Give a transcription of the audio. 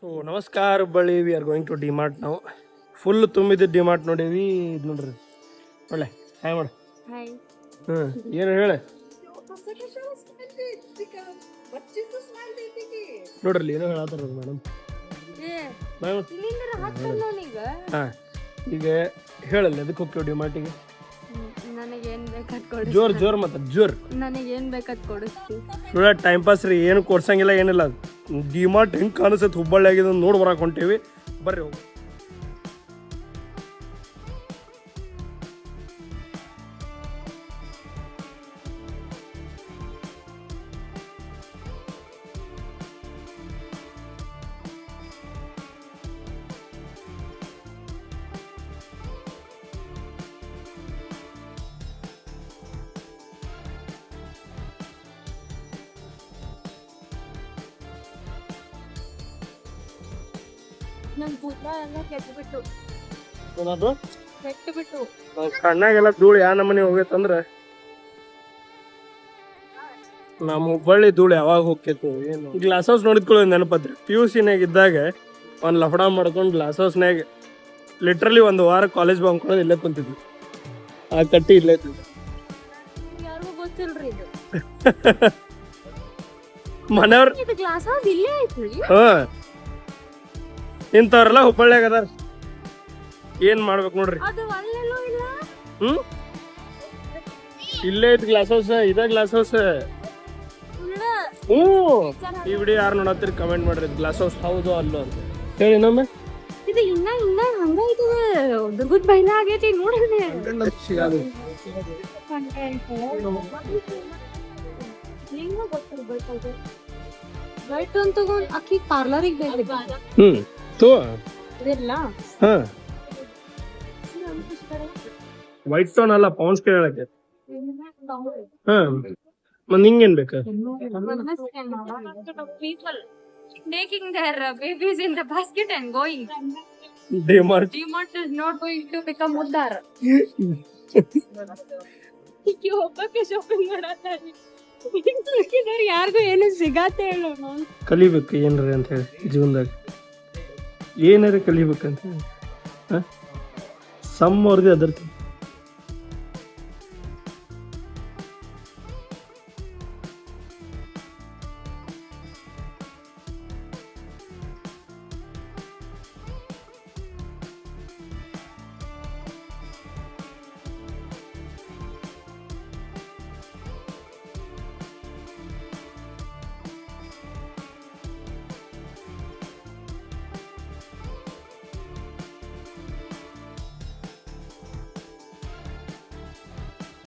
So ನಮಸ್ಕಾರ Hubballi, we are going to DMart. ನಾವು full ತುಂಬಿದ್ದು ಡಿಮಾರ್ಟ್ ನೋಡೀವಿ. ಇದು ನೋಡ್ರಿ ಒಳ್ಳೆ ಹಾಯ್ ಮಾಡು. ಏನು ಹೇಳ ನೋಡ್ರಿ ಏನೋ ಹೇಳತ್ತಾರ ಮೇಡಮ್. ಹಾಂ ಈಗ ಹೇಳಲ್ಲ ಅದಕ್ಕೆ ಹೋಗ್ತೀವಿ ಡಿಮಾರ್ಟಿಗೆ. ಜೋರ್ ಜೋರ್ ಮತ್ತೆ ಜೋರ್ ನನಗೇನ್ ಬೇಕಾದ್ ಕೊಡಿಸ್ತೀವಿ. ನೋಡ ಟೈಮ್ ಪಾಸ್ ರೀ, ಏನು ಕೊಡ್ಸಂಗಿಲ್ಲ ಏನಿಲ್ಲ. ಡಿಮಾರ್ಟ್ ಹೆಂಗೆ ಕಾಣಿಸ್ತೈತೆ ಹುಬ್ಬಳ್ಳಿ ಆಗಿದೆ ನೋಡಿ ಬರಕ್ಕೆ ಹೊಂಟೀವಿ. ಬರ್ರಿ ಹೋಗಿ. ನಮ್ ಕೂದಲ ಎಲ್ಲ ಕೆಟ್ಟಬಿಟ್ಟು ಕಣ್ಣಾಗೆಲ್ಲ ಧೂಳು ಯಾವ ನಮ್ಮನೆ ಹೋಗೈತಂದ್ರ ನಮ್ಮ ಹುಬ್ಬಳ್ಳಿ ಧೂಳು ಯಾವಾಗ ಹೋಗ್ತೈತಿ ಏನು. Glass house ನೋಡಿದ್ಕೊಳ್ಳೋ ನೆನಪತ್ರಿ. PUC-ನಾಗ ಇದ್ದಾಗ ಒಂದು ಲಫಡ ಮಾಡ್ಕೊಂಡು ಗ್ಲಾಸ್ ಹೌಸ್ನಾಗ ಲಿಟ್ರಲಿ ಒಂದು ವಾರ ಕಾಲೇಜ್ ಬಂದ್ಕೊಳ್ಳೋದು ಇಲ್ಲೇ ಕುಂತಿದ್ವಿ. ಆ ಕಟ್ಟಿ ಇಲ್ಲೇ ಇತ್ತು. ಯಾರಿಗೂ ಗೊತ್ತಿಲ್ರಿ ಇದು. ಮನೆಯವ್ರ ಇದು ಗ್ಲಾಸ್ ಹೌಸ್ ಇಲ್ಲೇ ಐತ್ರಿ. ಇಂಥವ್ರೆಲ್ಲ ಹುಬ್ಬಳ್ಳಿಯಾಗ ಅದಾರ. ಏನ್ ಮಾಡ್ಬೇಕು ನೋಡ್ರಿ. ಅದು ಅಲ್ಲೆಲ್ಲೂ ಇಲ್ಲ. ಇಲ್ಲೇ ಐತಿ ಗ್ಲಾಸ್ ಹೌಸ್. ಇದ ಗ್ಲಾಸ್ ಹೌಸ್. ಈ ವಿಡಿಯೋ ಯಾರು ನೋಡತ್ತೀರಿ ಕಮೆಂಟ್ ಮಾಡ್ರಿ. ಗ್ಲಾಸ್ ಹೌಸ್ ಹೌದು ಅಲ್ಲೋ ಅಂತ ಹೇಳಿ. ನಮ್ಮ ಇದು ಇನ್ನ ಹಂಗ ಇದು ದುರ್ಗದ ಬೈಲ ಆಗೈತಿ ನೋಡ್ರಿ. ಬೈಟ್ ಅಂತ ತಗೊಂಡ್ ಅಕ್ಕಿ ಪಾರ್ಲರಿಗೆ ಬೇಕು. ಇದೆಲ್ಲ ವೈಟ್ ಟೋನ್ ಅಲ್ಲ, ಪೌಂಡ್ಸ್ ಕೇಳಕ್ಕೆ. ಮತ್ ನಿಂಗೇನ್ ಬೇಕು? people taking their babies in the basket and going. DMart is not going to become ಉದ್ದಾರ. ಒಬ್ಬಕ್ಕೆ ಶಾಪಿಂಗ್ ಮಾಡತ್ತಾರೆ. ಯಾರಿಗೂ ಏನು ಸಿಗತ್ತೆ ಹೇಳು. ಕಲಿಬೇಕು ಏನ್ರಿ ಅಂತ ಹೇಳಿ ಜೀವನದಾಗ. ಏನಾರ ಕಲಿಬೇಕಂತ ಹೇಳಿ ಸಮ್ ಅವ್ರದ್ದು ಅದರ್ತಿ